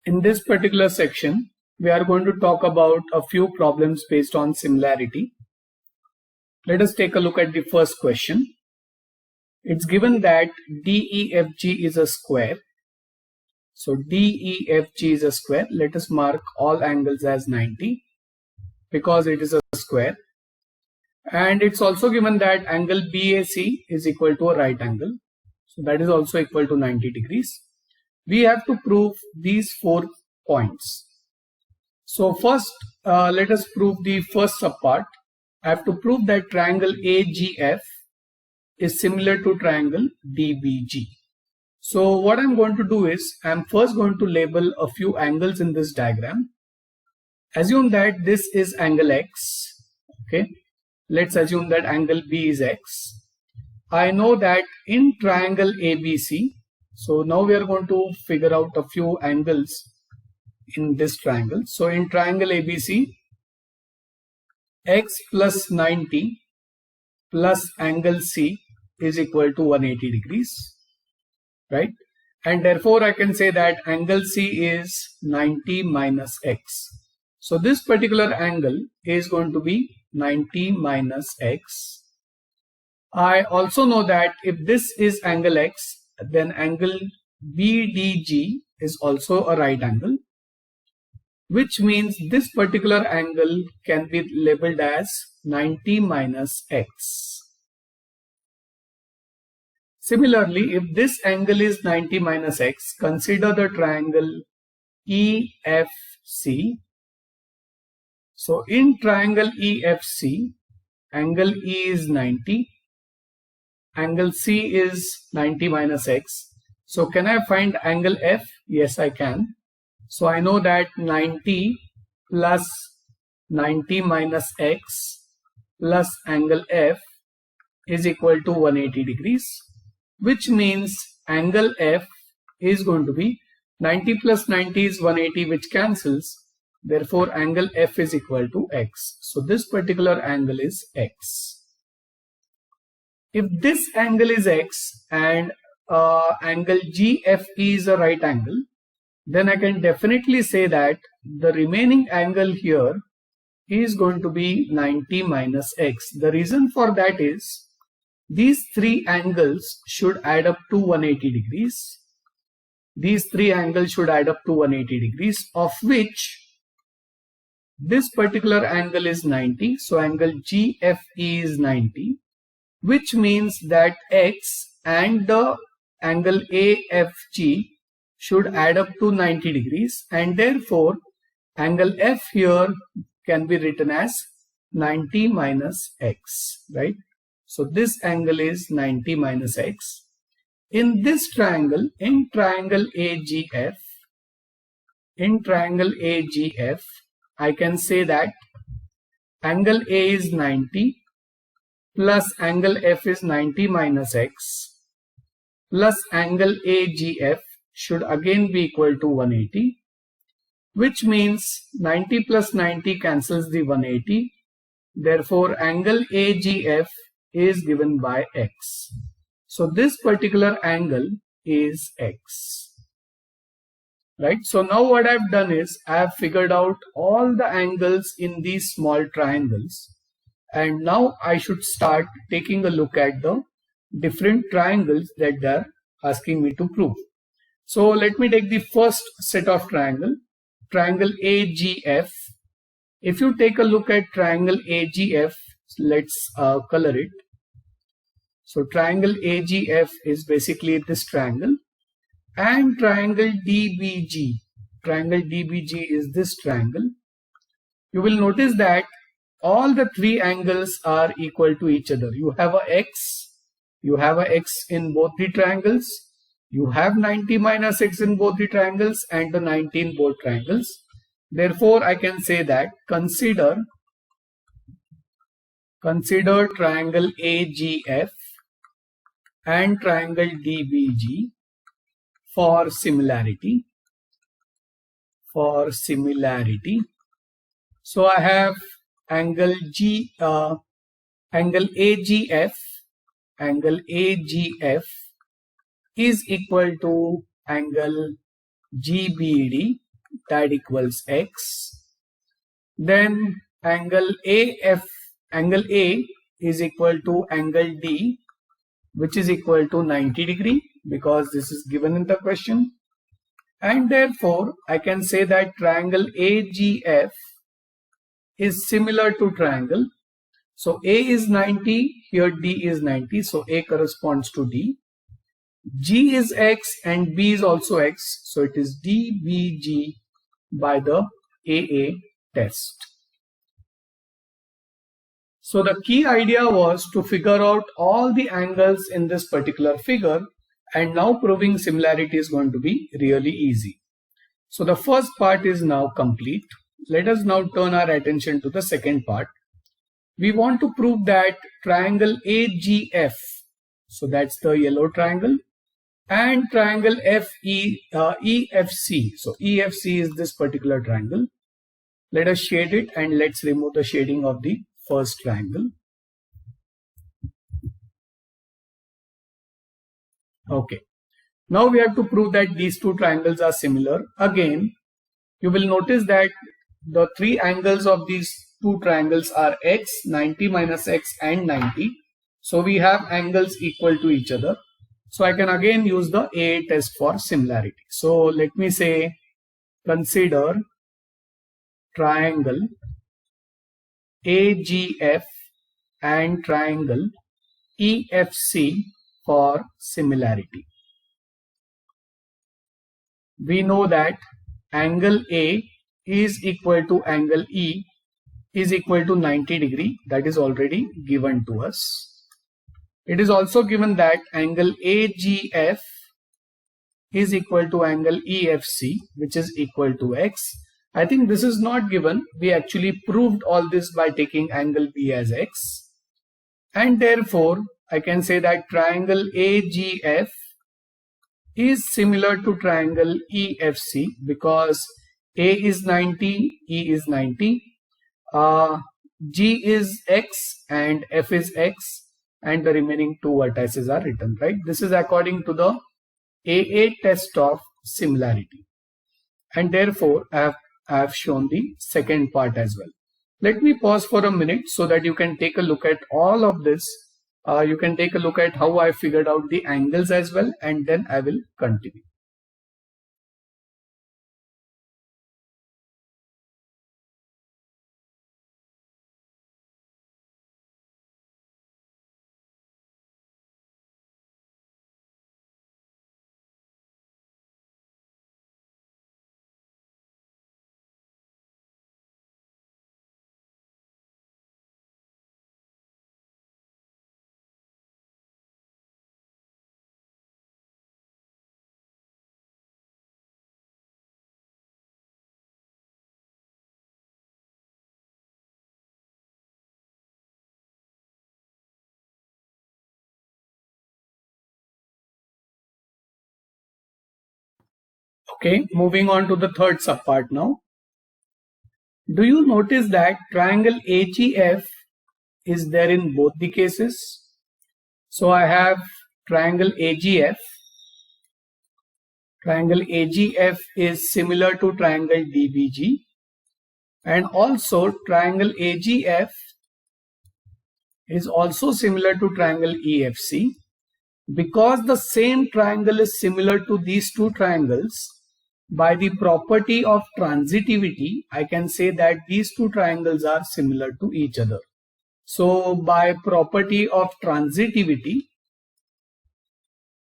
In this particular section, we are going to talk about a few problems based on similarity. Let us take a look at the first question. It's given that DEFG is a square. So DEFG is a square. Let us mark all angles as 90 because it is a square. And it's also given that angle BAC is equal to a right angle. So that is also equal to 90 degrees. We have to prove these 4 points. So first, let us prove the first subpart. I have to prove that triangle AGF is similar to triangle DBG. So what I'm going to do is, I'm first going to label a few angles in this diagram. Assume that this is angle X. Okay. Let's assume that angle B is X. I know that in triangle ABC, so now we are going to figure out a few angles in this triangle. So in triangle ABC, X plus 90 plus angle C is equal to 180 degrees, right? And therefore I can say that angle C is 90 minus X. So this particular angle is going to be 90 minus X. I also know that if this is angle X, then angle BDG is also a right angle, which means this particular angle can be labeled as 90 minus X. Similarly, if this angle is 90 minus X, consider the triangle EFC. So in triangle EFC, angle E is 90, angle C is 90 minus X. So can I find angle F? Yes, I can. So I know that 90 plus 90 minus X plus angle F is equal to 180 degrees, which means angle F is going to be 90 plus 90 is 180, which cancels. Therefore, angle F is equal to X. So this particular angle is X. If this angle is X and angle GFE is a right angle, then I can definitely say that the remaining angle here is going to be 90 minus X. The reason for that is these 3 angles should add up to 180 degrees. These 3 angles should add up to 180 degrees, of which this particular angle is 90. So angle GFE is 90, which means that X and the angle AFG should add up to 90 degrees, and therefore angle F here can be written as 90 minus X, right? So this angle is 90 minus X. In this triangle, in triangle AGF, I can say that angle A is 90 plus angle F is 90 minus X plus angle AGF should again be equal to 180, which means 90 plus 90 cancels the 180. Therefore, angle AGF is given by X. So this particular angle is X. Right. So now what I've done is I have figured out all the angles in these small triangles, and now I should start taking a look at the different triangles that they are asking me to prove. So let me take the first set of triangle AGF. If you take a look at triangle AGF, let's color it. So triangle AGF is basically this triangle, and triangle DBG. Triangle DBG is this triangle. You will notice that all the three angles are equal to each other. You have a x in both the triangles. You have 90 minus x in both the triangles and the 90 in both triangles. Therefore, I can say that consider triangle AGF and triangle DBG for similarity. So I have angle AGF is equal to angle GBD, that equals x. Then angle A is equal to angle D, which is equal to 90 degree, because this is given in the question. And therefore, I can say that triangle AGF is similar to triangle. So A is 90, here D is 90, so A corresponds to D. G is x and B is also x, so it is DBG by the AA test. So the key idea was to figure out all the angles in this particular figure, and now proving similarity is going to be really easy. So the first part is now complete. Let us now turn our attention to the second part. We want to prove that triangle AGF, so that's the yellow triangle, and triangle EFC. So EFC is this particular triangle. Let us shade it, and let's remove the shading of the first triangle. Okay. Now we have to prove that these two triangles are similar. Again, you will notice that the three angles of these two triangles are x, 90 minus x and 90. So we have angles equal to each other. So I can again use the AA test for similarity. So let me say consider triangle AGF and triangle EFC for similarity. We know that angle A is equal to angle E is equal to 90 degree. That is already given to us. It is also given that angle AGF is equal to angle EFC, which is equal to x. I think this is not given. We actually proved all this by taking angle B as x. And therefore, I can say that triangle AGF is similar to triangle EFC because A is 90, E is 90, G is x and F is x, and the remaining two vertices are written, right? This is according to the AA test of similarity. And therefore, I have shown the second part as well. Let me pause for a minute so that you can take a look at all of this. You can take a look at how I figured out the angles as well, and then I will continue. Okay, moving on to the third subpart now. Do you notice that triangle AGF is there in both the cases? So I have triangle AGF. Triangle AGF is similar to triangle DBG, and also triangle AGF is also similar to triangle EFC. Because the same triangle is similar to these two triangles, by the property of transitivity, I can say that these two triangles are similar to each other. So by property of transitivity,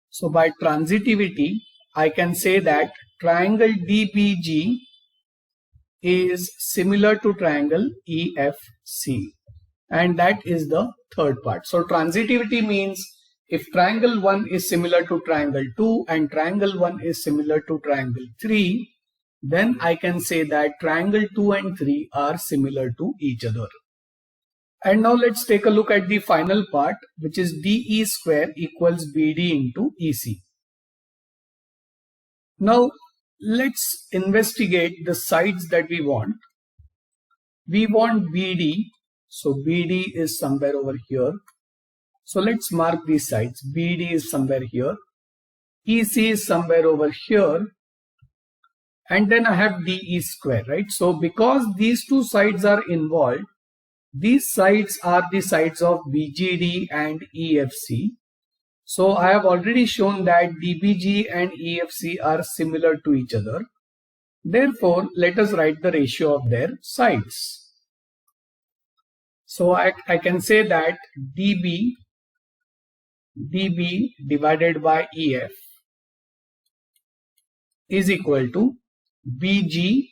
So by transitivity, I can say that triangle DBG is similar to triangle EFC, and that is the third part. So transitivity means if triangle 1 is similar to triangle 2 and triangle 1 is similar to triangle 3, then I can say that triangle 2 and 3 are similar to each other. And now let's take a look at the final part, which is DE square equals BD into EC. Now let's investigate the sides that we want. We want BD, so BD is somewhere over here. So let's mark these sides. BD is somewhere here, EC is somewhere over here, and then I have DE square, right? So because these two sides are involved, these sides are the sides of BGD and EFC. So I have already shown that DBG and EFC are similar to each other. Therefore, let us write the ratio of their sides. So I can say that DB divided by EF is equal to BG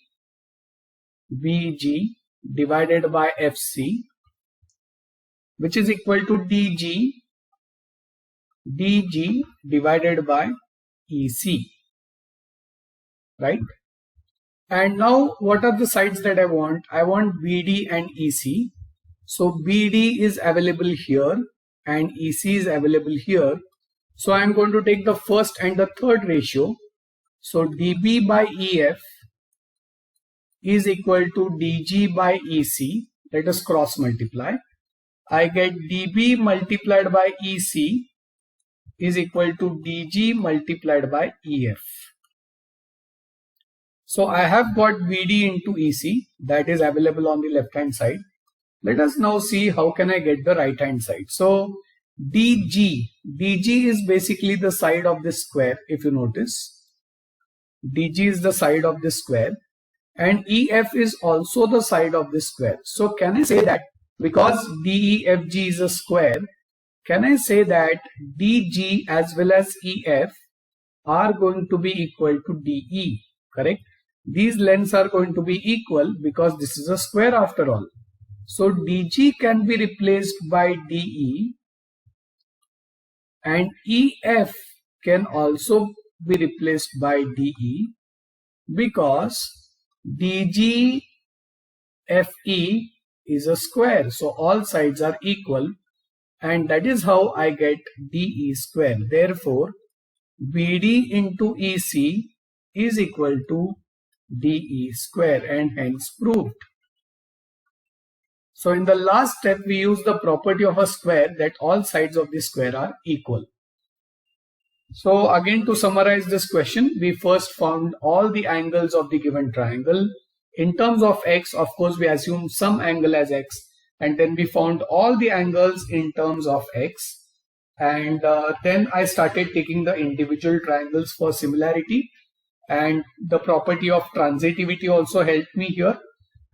divided by FC, which is equal to DG divided by EC, right? And now what are the sides that I want? I want BD and EC. So BD is available here and EC is available here. So I'm going to take the first and the third ratio. So DB by EF is equal to DG by EC. Let us cross multiply. I get DB multiplied by EC is equal to DG multiplied by EF. So I have got BD into EC, that is available on the left hand side. Let us now see how can I get the right hand side. So DG is basically the side of this square. If you notice, DG is the side of this square and EF is also the side of this square. So can I say that because DEFG is a square, can I say that DG as well as EF are going to be equal to DE, correct? These lengths are going to be equal because this is a square after all. So DG can be replaced by DE and EF can also be replaced by DE because DG FE is a square. So all sides are equal, and that is how I get DE square. Therefore, BD into EC is equal to DE square, and hence proved. So in the last step, we use the property of a square that all sides of the square are equal. So again, to summarize this question, we first found all the angles of the given triangle. In terms of x, of course, we assume some angle as x, and then we found all the angles in terms of x. And then I started taking the individual triangles for similarity, and the property of transitivity also helped me here.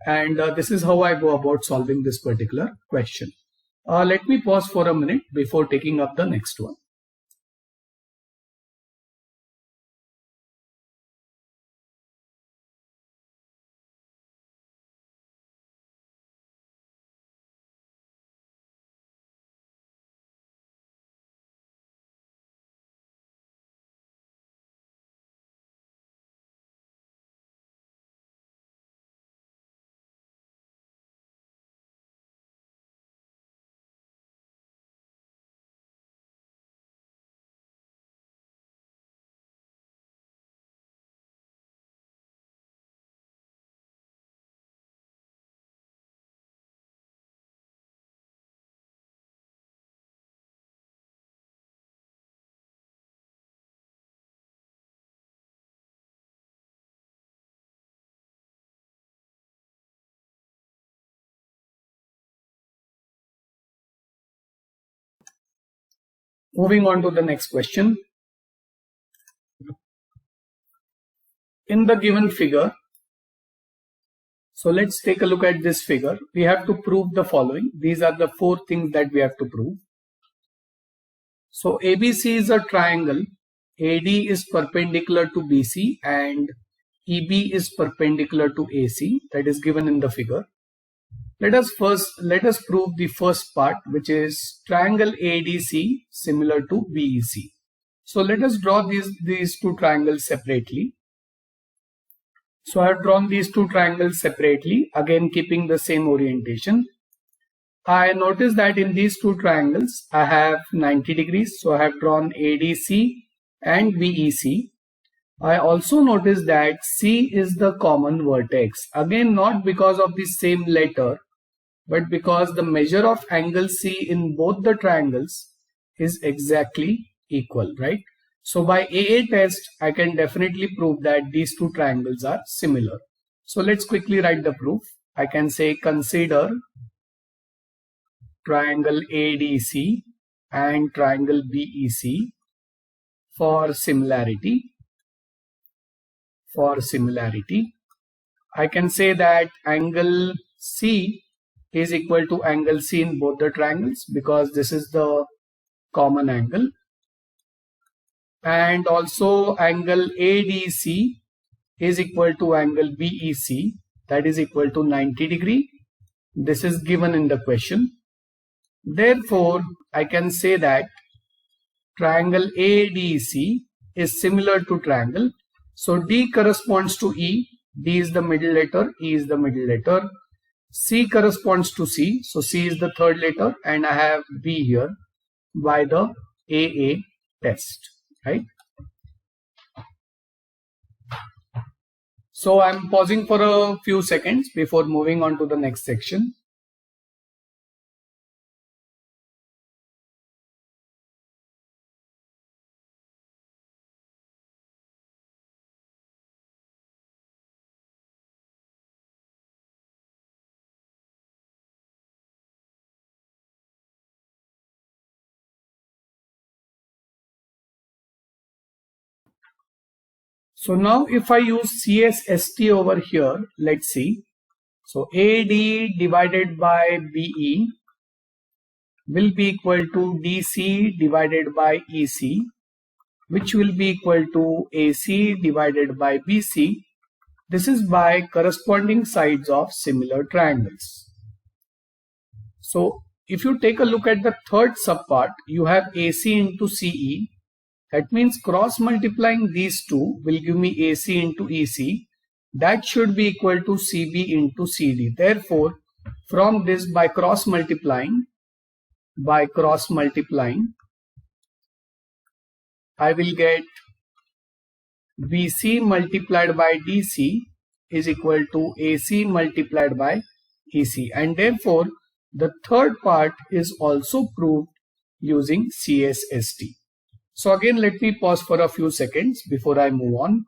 And this is how I go about solving this particular question. Let me pause for a minute before taking up the next one. Moving on to the next question. In the given figure, so let's take a look at this figure. We have to prove the following. These are the 4 things that we have to prove. So ABC is a triangle. AD is perpendicular to BC and EB is perpendicular to AC, that is given in the figure. Let us prove the first part, which is triangle ADC similar to BEC. So let us draw these two triangles separately. So I have drawn these two triangles separately, again keeping the same orientation. I notice that in these two triangles I have 90 degrees, so I have drawn ADC and BEC. I also notice that C is the common vertex, again not because of the same letter, but because the measure of angle C in both the triangles is exactly equal, right? So by AA test, I can definitely prove that these two triangles are similar. So let's quickly write the proof. I can say consider triangle ADC and triangle BEC for similarity. I can say that angle C is equal to angle C in both the triangles because this is the common angle, and also angle ADC is equal to angle BEC, that is equal to 90 degree. This is given in the question. Therefore, I can say that triangle ADC is similar to triangle. So D corresponds to E, D is the middle letter, E is the middle letter. C corresponds to C, so C is the third letter, and I have B here by the AA test, right? So I'm pausing for a few seconds before moving on to the next section. So now if I use CSST over here, let's see. So AD divided by BE will be equal to DC divided by EC, which will be equal to AC divided by BC. This is by corresponding sides of similar triangles. So if you take a look at the third subpart, you have AC into CE. That means cross multiplying these two will give me AC into EC. That should be equal to CB into CD. Therefore, from this by cross multiplying, I will get BC multiplied by DC is equal to AC multiplied by EC. And therefore, the third part is also proved using CSST. So again, let me pause for a few seconds before I move on.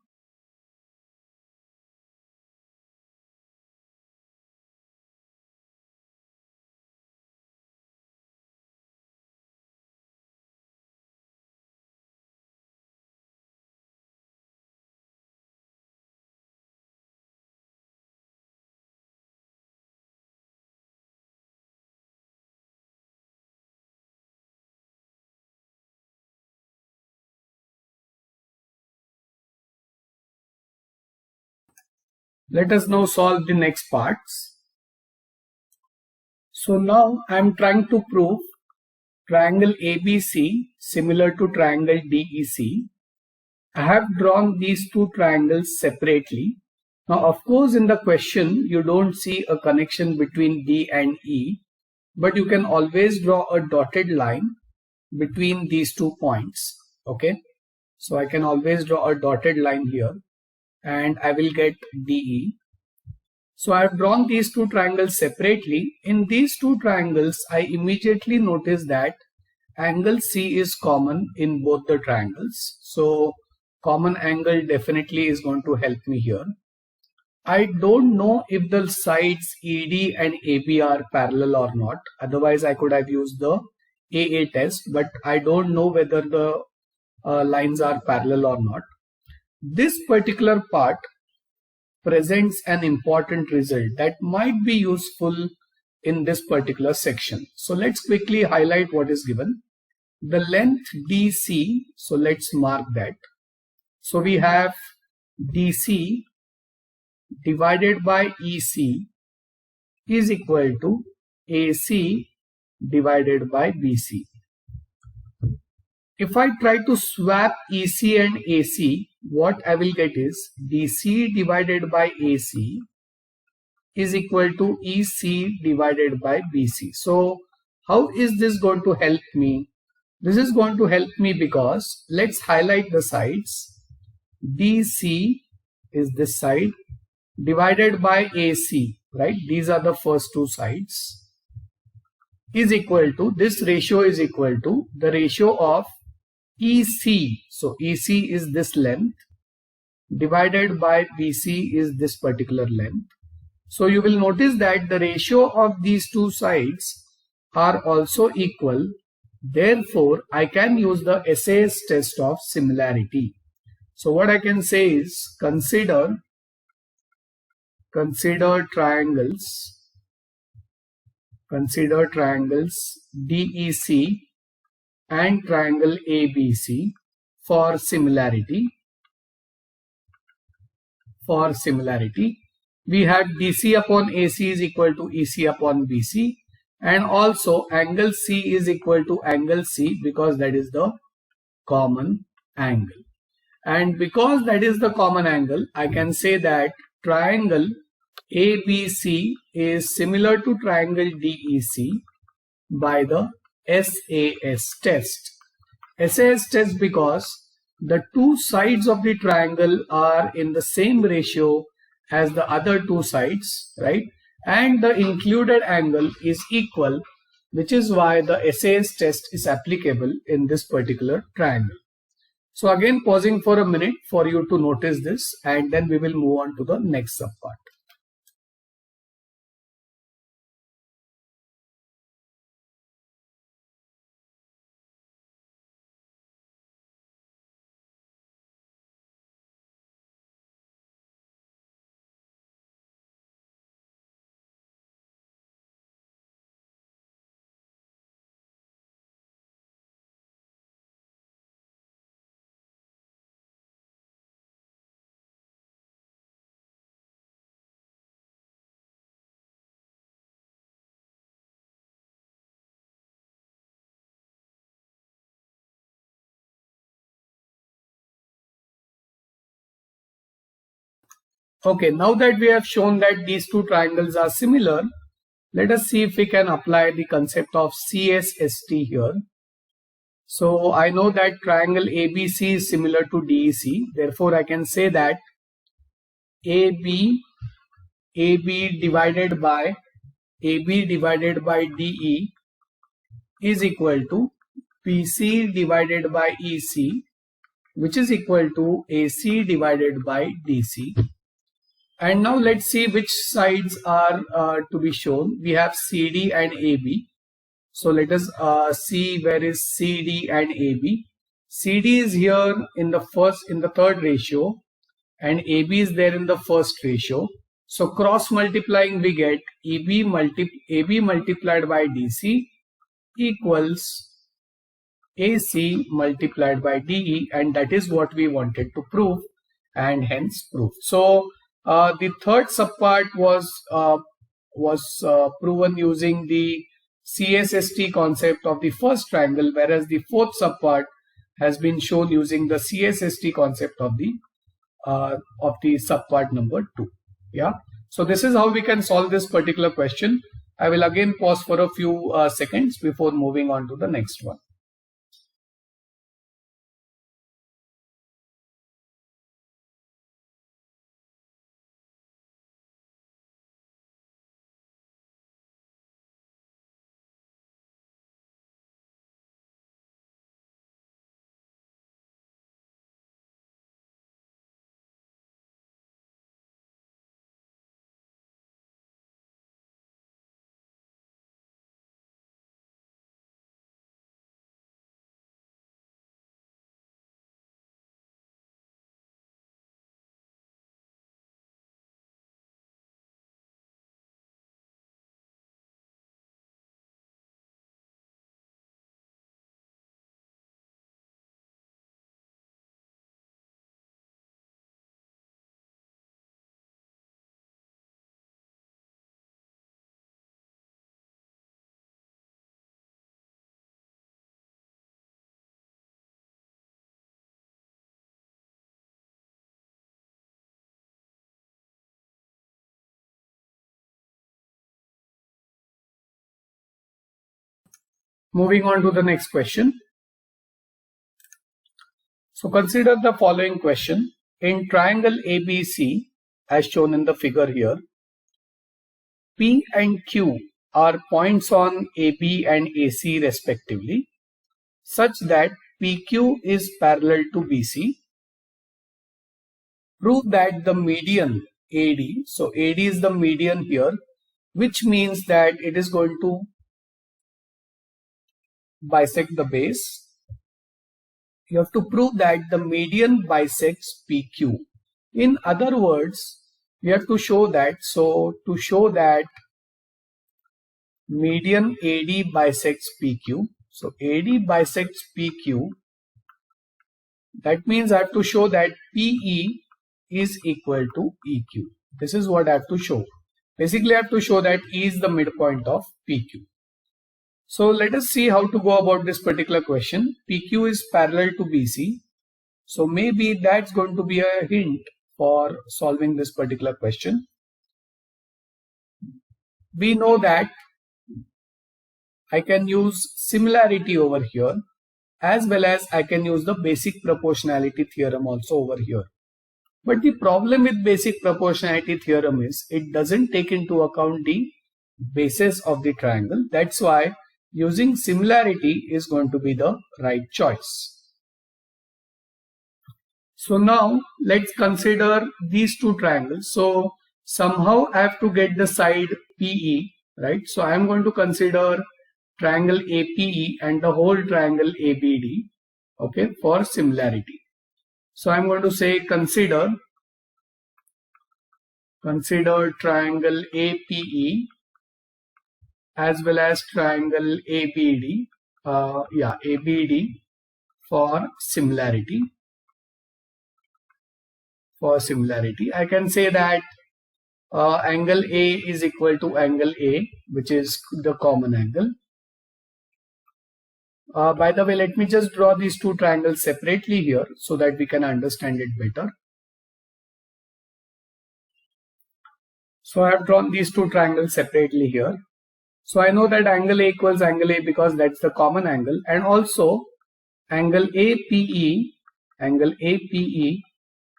Let us now solve the next parts. So now I am trying to prove triangle ABC similar to triangle DEC. I have drawn these two triangles separately. Now of course in the question you don't see a connection between D and E, but you can always draw a dotted line between these 2 points. Okay, so I can always draw a dotted line here and I will get DE. So I have drawn these two triangles separately. In these two triangles, I immediately notice that angle C is common in both the triangles. So common angle definitely is going to help me here. I don't know if the sides ED and AB are parallel or not. Otherwise, I could have used the AA test, but I don't know whether the lines are parallel or not. This particular part presents an important result that might be useful in this particular section. So let's quickly highlight what is given. the length DC, so let's mark that. So we have DC divided by EC is equal to AC divided by BC. If I try to swap EC and AC, what I will get is DC divided by AC is equal to EC divided by BC. So how is this going to help me? This is going to help me because let's highlight the sides. DC is this side divided by AC, right? These are the first two sides, is equal to, this ratio is equal to the ratio of EC. So EC is this length divided by BC is this particular length. So you will notice that the ratio of these two sides are also equal. Therefore, I can use the SAS test of similarity. So what I can say is consider triangles DEC and triangle ABC for similarity. We have DC upon AC is equal to EC upon BC, and also angle C is equal to angle C because that is the common angle. And because that is the common angle, I can say that triangle ABC is similar to triangle DEC by the SAS test. SAS test because the two sides of the triangle are in the same ratio as the other two sides, right? And the included angle is equal, which is why the SAS test is applicable in this particular triangle. So again, pausing for a minute for you to notice this, and then we will move on to the next subpart. Okay, now that we have shown that these two triangles are similar, let us see if we can apply the concept of CSST here. So I know that triangle ABC is similar to DEC. Therefore, I can say that AB divided by DE is equal to BC divided by EC, which is equal to AC divided by DC. And now let's see which sides are to be shown. We have CD and AB. So let us see where is CD and AB. CD is here in the third ratio, and AB is there in the first ratio. So cross multiplying, we get AB multiplied by DC equals AC multiplied by DE, and that is what we wanted to prove, and hence proof. So the third subpart was proven using the CSST concept of the first triangle, whereas the fourth subpart has been shown using the CSST concept of the subpart number 2. Yeah. So this is how we can solve this particular question. I will again pause for a few seconds before moving on to the next one. Moving on to the next question. So consider the following question. In triangle ABC, as shown in the figure here, P and Q are points on AB and AC respectively, such that PQ is parallel to BC. Prove that the median AD, so AD is the median here, which means that it is going to bisect the base. You have to prove that the median bisects PQ. In other words, we have to show that, so to show that median AD bisects PQ, so AD bisects PQ, that means I have to show that PE is equal to EQ. This is what I have to show. Basically, I have to show that E is the midpoint of PQ. So let us see how to go about this particular question. PQ is parallel to BC. So maybe that's going to be a hint for solving this particular question. We know that I can use similarity over here, as well as I can use the basic proportionality theorem also over here. But the problem with basic proportionality theorem is it doesn't take into account the bases of the triangle. That's why using similarity is going to be the right choice. So now let's consider these two triangles. So somehow I have to get the side PE, right? So I am going to consider triangle APE and the whole triangle ABD, okay, for similarity. So I'm going to say consider triangle APE as well as triangle ABD, ABD for similarity. I can say that angle A is equal to angle A, which is the common angle. By the way, let me just draw these two triangles separately here so that we can understand it better. So I have drawn these two triangles separately here. So I know that angle A equals angle A because that's the common angle, and also angle APE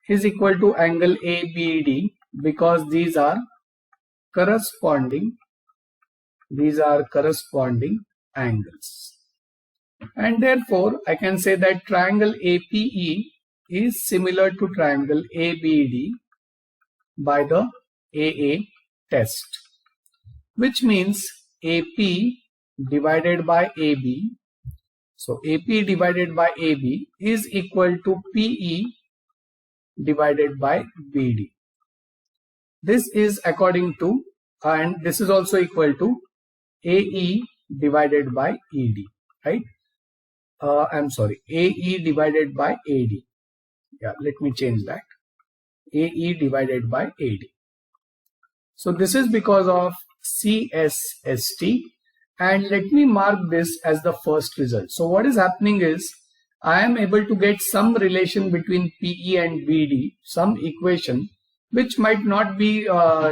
is equal to angle ABD because these are corresponding angles. And therefore, I can say that triangle APE is similar to triangle ABD by the AA test, which means AP divided by AB, so AP divided by AB is equal to PE divided by BD. This is according to, and this is also equal to AE divided by ED, right? AE divided by AD. Yeah, let me change that. AE divided by AD. So this is because of CSST, and let me mark this as the first result. So what is happening is I am able to get some relation between PE and BD, some equation which might not be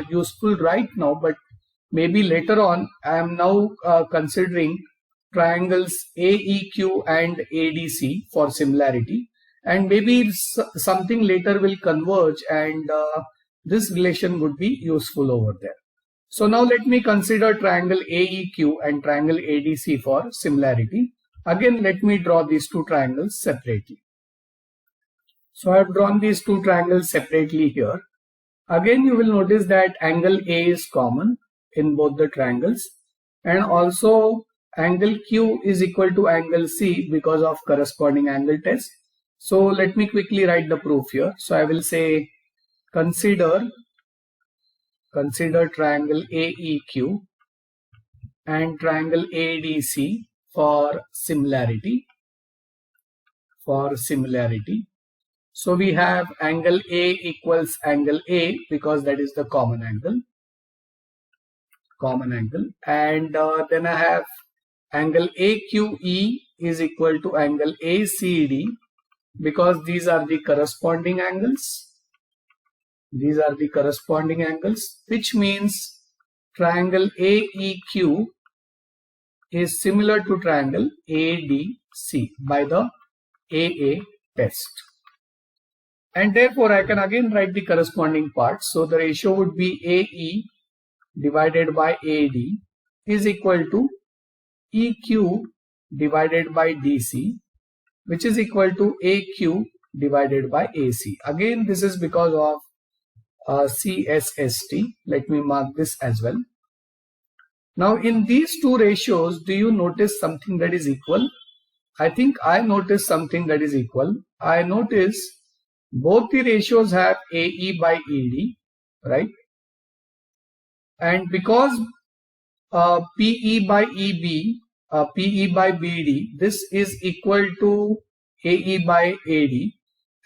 useful right now, but maybe later on. I am now considering triangles AEQ and ADC for similarity, and maybe something later will converge and this relation would be useful over there. So now let me consider triangle AEQ and triangle ADC for similarity. Again, let me draw these two triangles separately. So I have drawn these two triangles separately here. Again, you will notice that angle A is common in both the triangles, and also angle Q is equal to angle C because of corresponding angle test. So let me quickly write the proof here. So I will say consider triangle AEQ and triangle ADC for similarity. So we have angle A equals angle A because that is the common angle, and then I have angle AQE is equal to angle ACD because these are the corresponding angles. Which means triangle AEQ is similar to triangle ADC by the AA test. And therefore I can again write the corresponding parts. So the ratio would be AE divided by AD is equal to EQ divided by DC, which is equal to AQ divided by AC. Again, this is because of CSST. Let me mark this as well. Now in these two ratios, do you notice something that is equal? I think I notice something that is equal. I notice both the ratios have AE by ED, right? And because PE by EB, PE by BD, this is equal to AE by AD,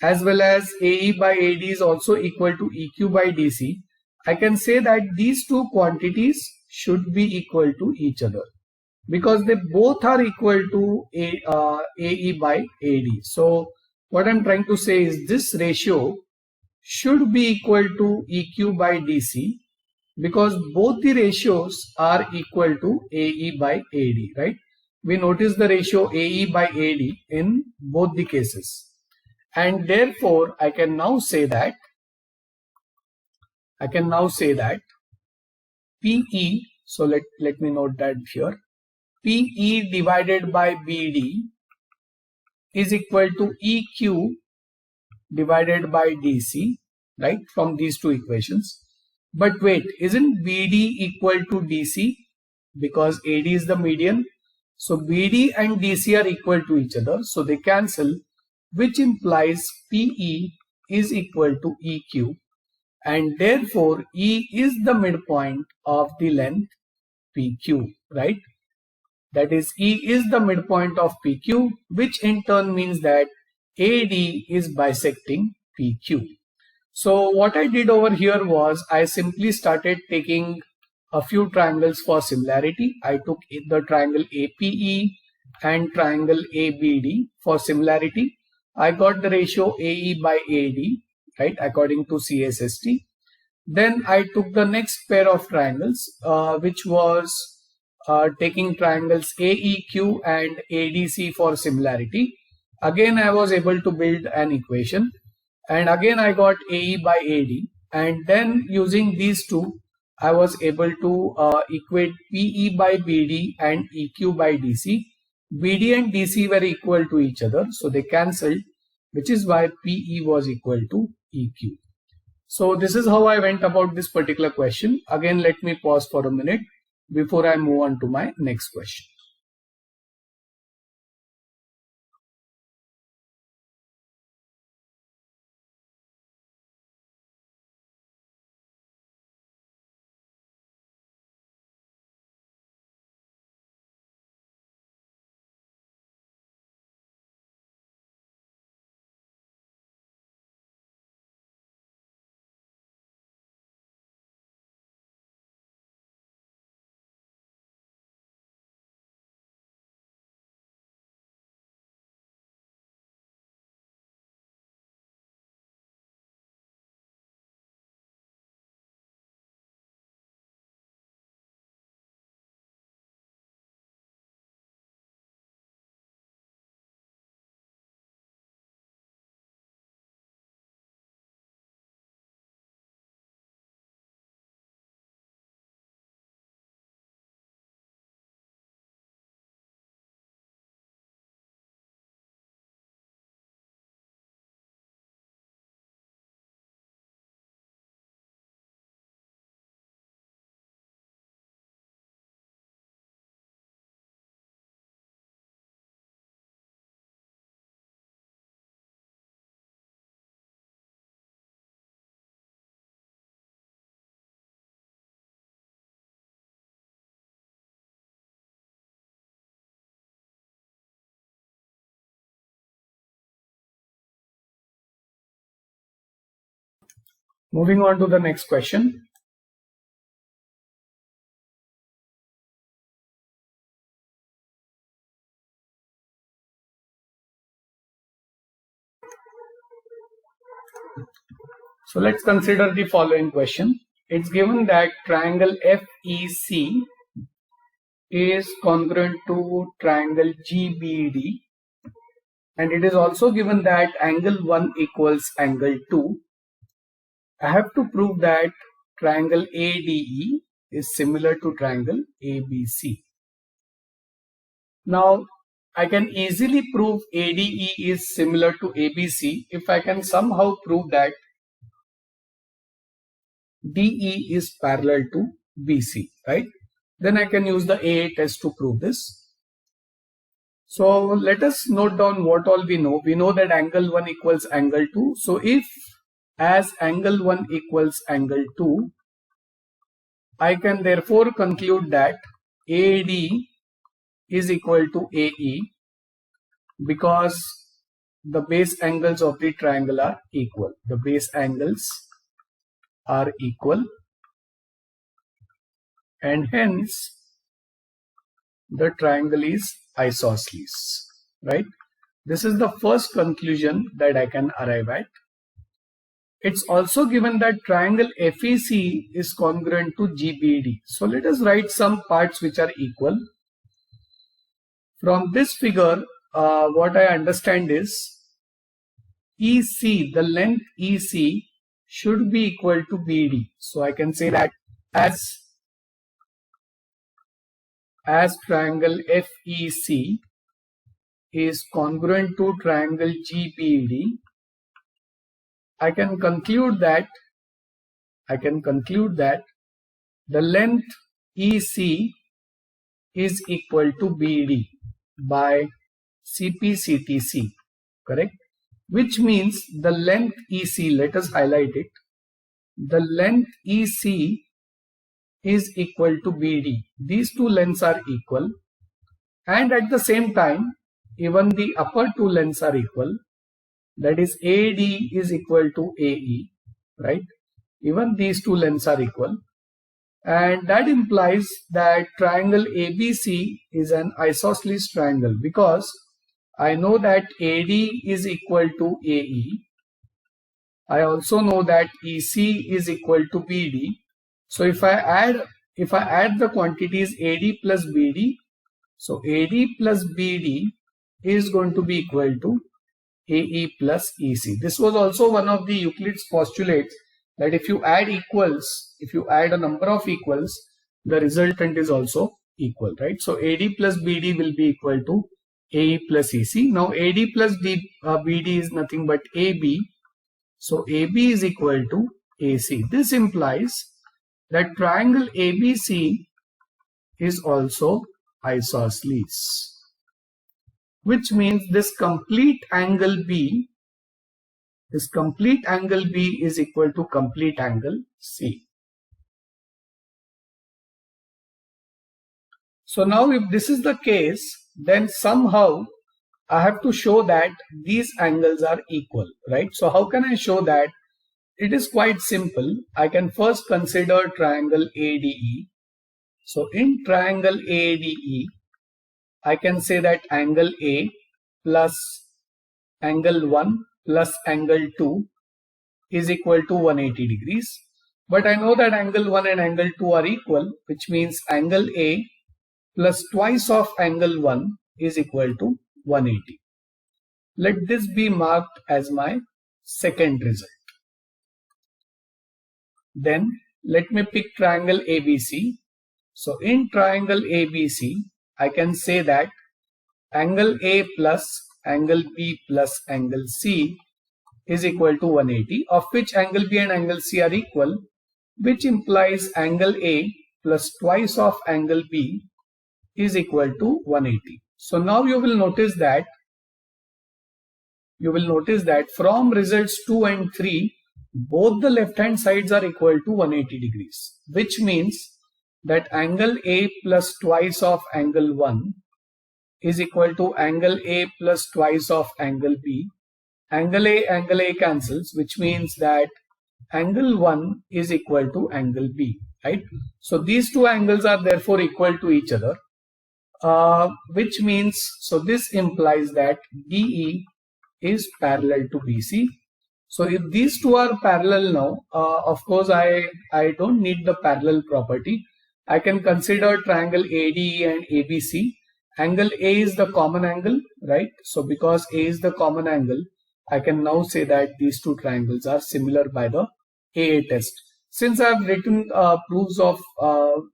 as well as AE by AD is also equal to EQ by DC. I can say that these two quantities should be equal to each other because they both are equal to AE by AD. So what I'm trying to say is this ratio should be equal to EQ by DC because both the ratios are equal to AE by AD, right? We notice the ratio AE by AD in both the cases. And therefore, I can now say that PE, so let me note that here, PE divided by BD is equal to EQ divided by DC, right, from these two equations. But wait, isn't BD equal to DC because AD is the median? So BD and DC are equal to each other, so they cancel, which implies PE is equal to EQ, and therefore E is the midpoint of the length PQ, right? That is, E is the midpoint of PQ, which in turn means that AD is bisecting PQ. So what I did over here was I simply started taking a few triangles for similarity. I took the triangle APE and triangle ABD for similarity. I got the ratio AE by AD, right, according to CSST. Then I took the next pair of triangles, which was taking triangles AEQ and ADC for similarity. Again, I was able to build an equation, and again I got AE by AD, and then using these two, I was able to equate PE by BD and EQ by DC. BD and DC were equal to each other, so they cancelled, which is why PE was equal to EQ. So this is how I went about this particular question. Again, let me pause for a minute before I move on to my next question. Moving on to the next question. So let's consider the following question. It's given that triangle FEC is congruent to triangle GBD, and it is also given that angle 1 equals angle 2. I have to prove that triangle ADE is similar to triangle ABC. Now, I can easily prove ADE is similar to ABC if I can somehow prove that DE is parallel to BC, right? Then I can use the AA test to prove this. So let us note down what all we know. We know that angle 1 equals angle 2. So if as angle 1 equals angle 2, I can therefore conclude that AD is equal to AE because the base angles of the triangle are equal. The base angles are equal, and hence the triangle is isosceles, right? This is the first conclusion that I can arrive at. It's also given that triangle FEC is congruent to GBD. So let us write some parts which are equal. From this figure, what I understand is EC, the length EC should be equal to BD. So I can say that as triangle FEC is congruent to triangle GBD, I can conclude that the length EC is equal to BD by CPCTC, correct? Which means the length EC, let us highlight it, the length EC is equal to BD. These two lengths are equal, and at the same time even the upper two lengths are equal, that is AD is equal to AE, right? Even these two lengths are equal, and that implies that triangle ABC is an isosceles triangle because I know that AD is equal to AE. I also know that EC is equal to BD. So if I add the quantities AD plus BD, so AD plus BD is going to be equal to AE plus EC. This was also one of the Euclid's postulates, that if you add equals, if you add a number of equals, the resultant is also equal, right? So AD plus BD will be equal to AE plus EC. Now AD plus BD is nothing but AB. So AB is equal to AC. This implies that triangle ABC is also isosceles, which means this complete angle B is equal to complete angle C. So now if this is the case, then somehow I have to show that these angles are equal, right? So how can I show that? It is quite simple. I can first consider triangle ADE. So in triangle ADE, I can say that angle A plus angle 1 plus angle 2 is equal to 180 degrees. But I know that angle 1 and angle 2 are equal, which means angle A plus twice of angle 1 is equal to 180. Let this be marked as my second result. Then let me pick triangle ABC. So in triangle ABC, I can say that angle A plus angle B plus angle C is equal to 180, of which angle B and angle C are equal, which implies angle A plus twice of angle B is equal to 180. So now you will notice that from results 2 and 3, both the left hand sides are equal to 180 degrees, which means that angle A plus twice of angle 1 is equal to angle A plus twice of angle B. Angle A cancels, which means that angle 1 is equal to angle B, right? So these two angles are therefore equal to each other, which means, so this implies that DE is parallel to BC. So if these two are parallel now, of course I don't need the parallel property. I can consider triangle ADE and ABC. Angle A is the common angle, right? So because A is the common angle, I can now say that these two triangles are similar by the AA test. Since I have written proofs of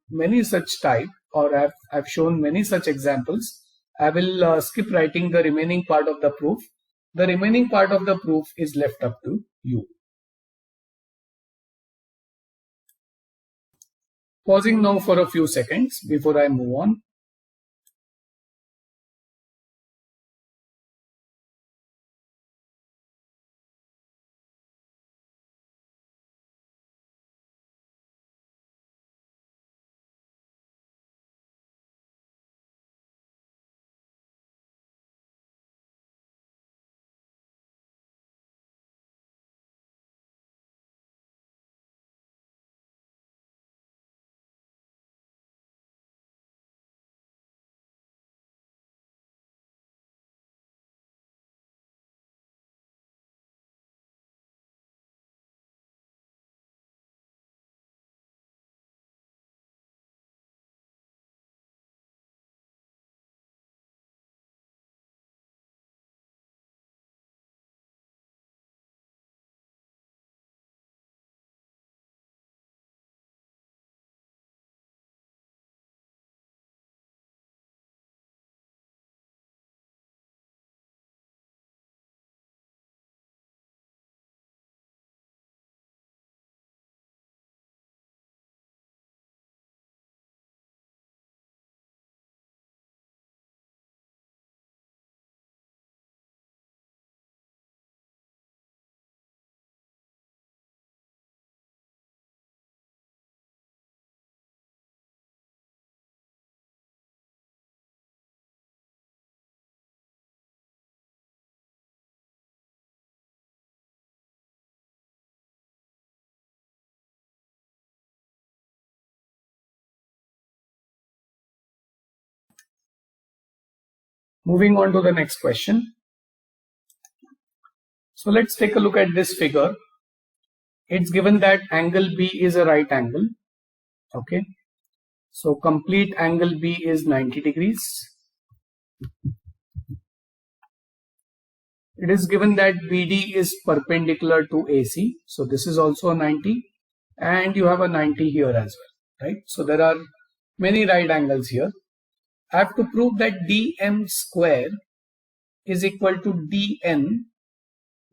many such type, or I've shown many such examples, I will skip writing the remaining part of the proof. The remaining part of the proof is left up to you. Pausing now for a few seconds before I move on. Moving on to the next question. So let's take a look at this figure. It's given that angle B is a right angle. Okay. So complete angle B is 90 degrees. It is given that BD is perpendicular to AC. So this is also a 90. And you have a 90 here as well. Right. So there are many right angles here. I have to prove that dm square is equal to dn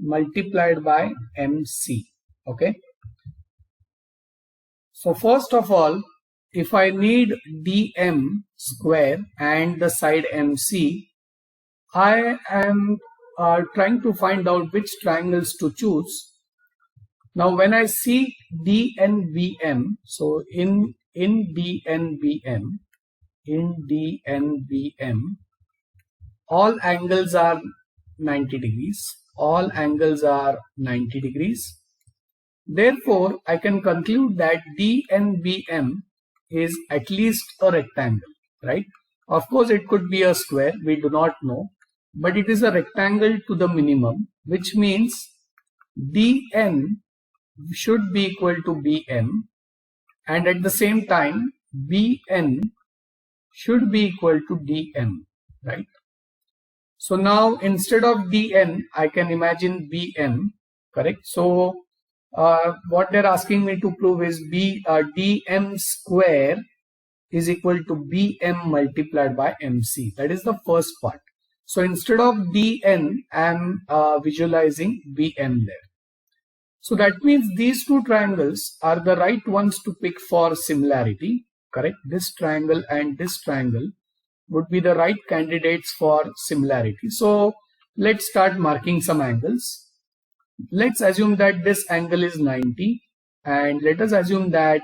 multiplied by mc. Okay. So first of all, if I need dm square and the side mc, I am trying to find out which triangles to choose. Now when I see dnbm, so in dnbm, all angles are 90 degrees. All angles are 90 degrees. Therefore, I can conclude that DNBM is at least a rectangle, right? Of course, it could be a square, we do not know, but it is a rectangle to the minimum, which means DN should be equal to BM, and at the same time, BN should be equal to DM, right? So now instead of DN, I can imagine BM, correct? So what they're asking me to prove is dm square is equal to bm multiplied by mc. That is the first part. So instead of dn, I'm visualizing bm there. So that means these two triangles are the right ones to pick for similarity, correct? This triangle and this triangle would be the right candidates for similarity. So let's start marking some angles. Let's assume that this angle is 90, and let us assume that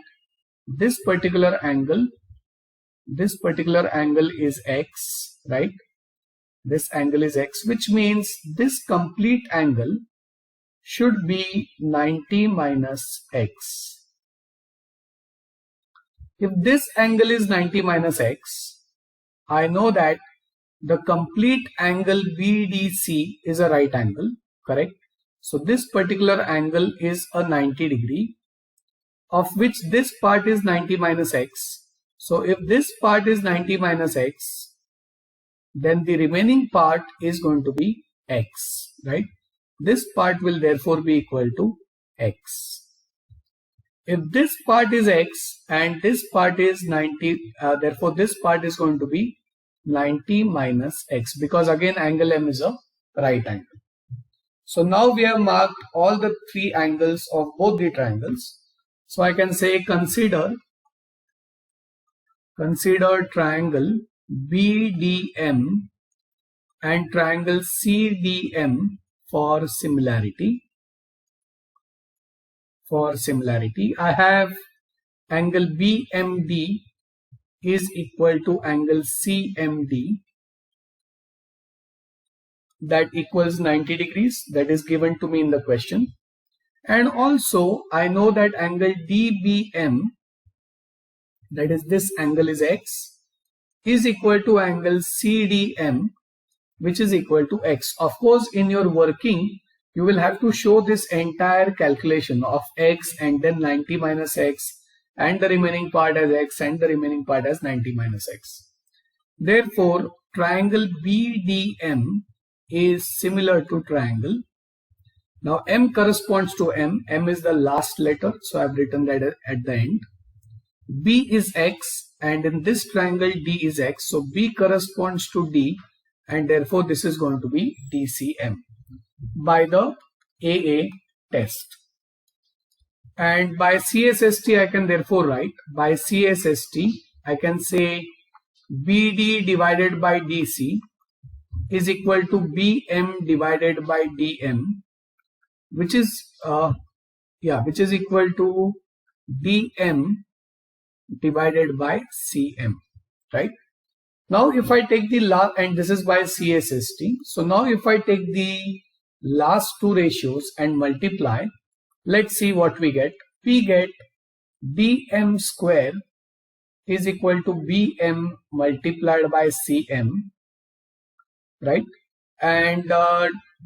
this particular angle is x, right? This angle is x, which means this complete angle should be 90 minus x. If this angle is 90 minus x, I know that the complete angle BDC is a right angle, correct? So this particular angle is a 90 degree, of which this part is 90 minus x. So if this part is 90 minus x, then the remaining part is going to be x, right? This part will therefore be equal to x. If this part is x and this part is 90, therefore this part is going to be 90 minus x, because again angle M is a right angle. So now we have marked all the three angles of both the triangles. So I can say consider triangle BDM and triangle CDM for similarity. I have angle BMD is equal to angle CMD, that equals 90 degrees, that is given to me in the question. And also I know that angle DBM, that is this angle is x, is equal to angle CDM, which is equal to x. Of course, in your working you will have to show this entire calculation of x and then 90 minus x and the remaining part as x and the remaining part as 90 minus x. Therefore triangle BDM is similar to triangle. Now M corresponds to M. M is the last letter, so I have written that at the end. B is x and in this triangle D is x, so B corresponds to D and therefore this is going to be DCM by the AA test. And by CSST I can therefore write, by CSST I can say BD divided by DC is equal to BM divided by DM, which is equal to DM divided by CM, right? Now if I take the last, and this is by CSST, so now if I take the last two ratios and multiply, let's see what we get. We get DM square is equal to BM multiplied by CM, right? And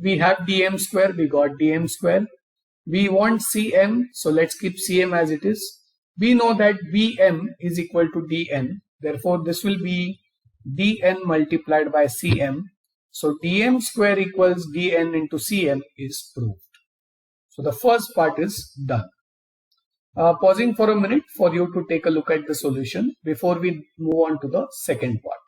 we have DM square, we got DM square. We want CM, so let's keep CM as it is. We know that BM is equal to DN, therefore this will be DN multiplied by CM. So DM square equals DN into CM is proved. So the first part is done. Pausing for a minute for you to take a look at the solution before we move on to the second part.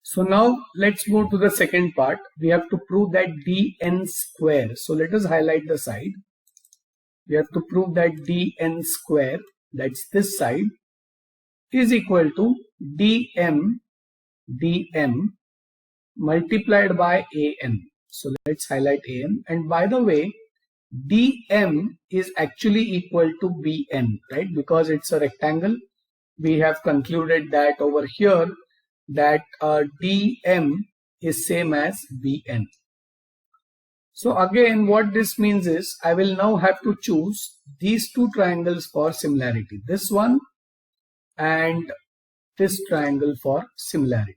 So now let's move to the second part. We have to prove that dn square. So let us highlight the side. We have to prove that dn square, that's this side, is equal to dm multiplied by an. So let's highlight an. And by the way, dm is actually equal to bn, right? Because it's a rectangle. We have concluded that over here that dm is same as bn. So again what this means is I will now have to choose these two triangles for similarity, this one and this triangle for similarity.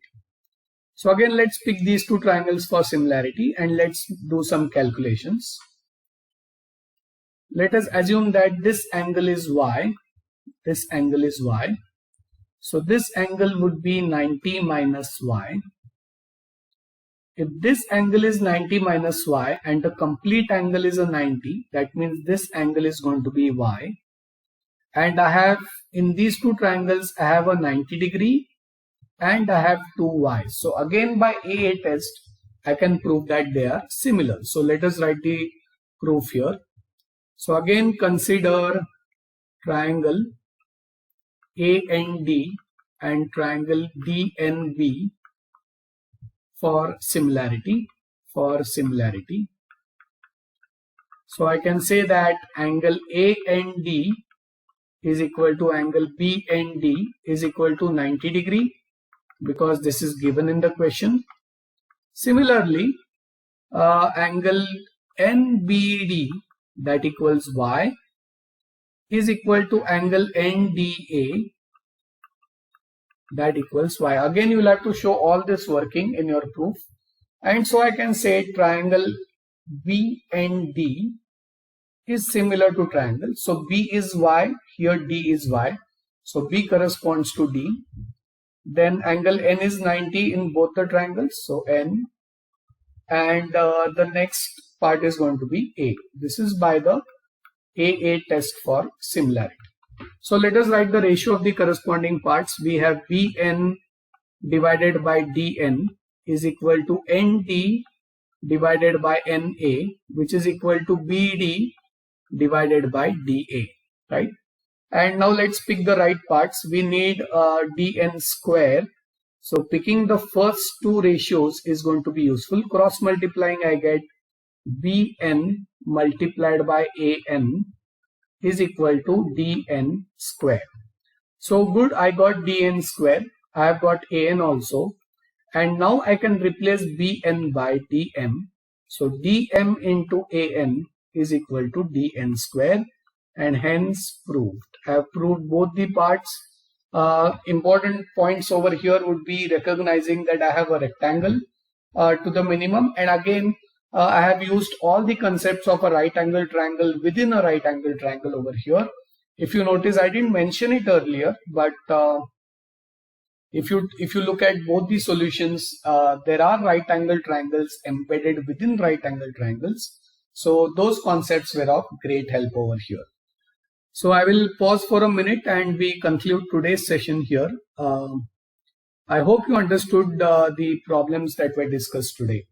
So again let's pick these two triangles for similarity and let's do some calculations. Let us assume that this angle is y, this angle is y. So this angle would be 90 minus y. If this angle is 90 minus y and the complete angle is a 90, that means this angle is going to be y. And I have in these two triangles, I have a 90 degree and I have 2y. So again by AA test, I can prove that they are similar. So let us write the proof here. So again consider triangle AND and triangle DNB for similarity. So I can say that angle AND is equal to angle BND is equal to 90 degree, because this is given in the question. Similarly, angle NBD, that equals Y, is equal to angle NDA, that equals Y. Again, you will have to show all this working in your proof. And so I can say triangle BND is similar to triangle. So B is Y, here D is Y. So B corresponds to D. Then angle N is 90 in both the triangles. So N. And the next part is going to be A. This is by the AA test for similarity. So let us write the ratio of the corresponding parts. We have BN divided by DN is equal to ND divided by NA, which is equal to BD divided by DA, right? And now let's pick the right parts. We need DN square. So picking the first two ratios is going to be useful. Cross multiplying, I get BN multiplied by AN is equal to DN square. So good, I got DN square. I have got AN also. And now I can replace BN by DM. So DM into AN is equal to DN square, and hence proved. I have proved both the parts. Important points over here would be recognizing that I have a rectangle to the minimum, and again I have used all the concepts of a right angle triangle within a right angle triangle over here. If you notice, I didn't mention it earlier, but if you look at both the solutions, there are right angle triangles embedded within right angle triangles. So those concepts were of great help over here. So I will pause for a minute and we conclude today's session here. I hope you understood the problems that were discussed today.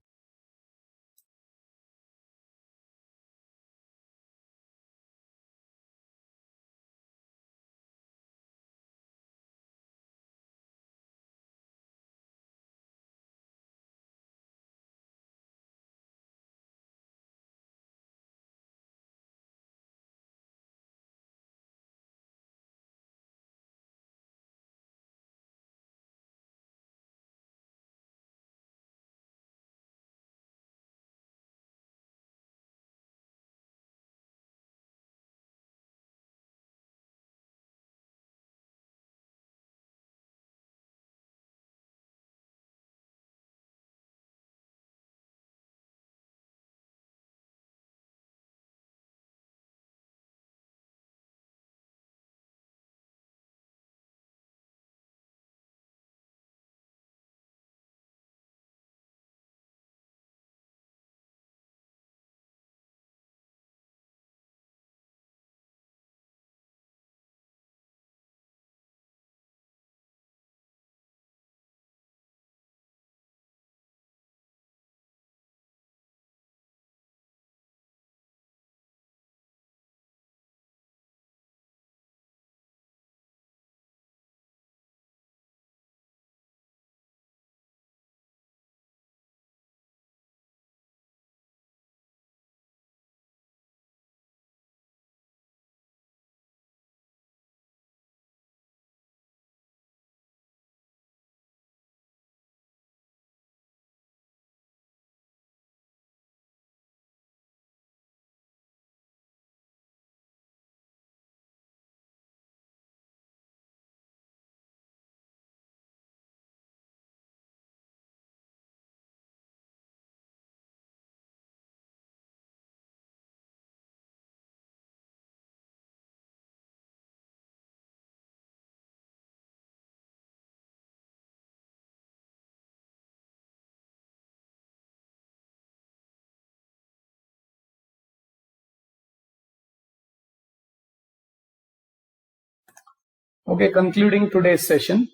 Okay, concluding today's session.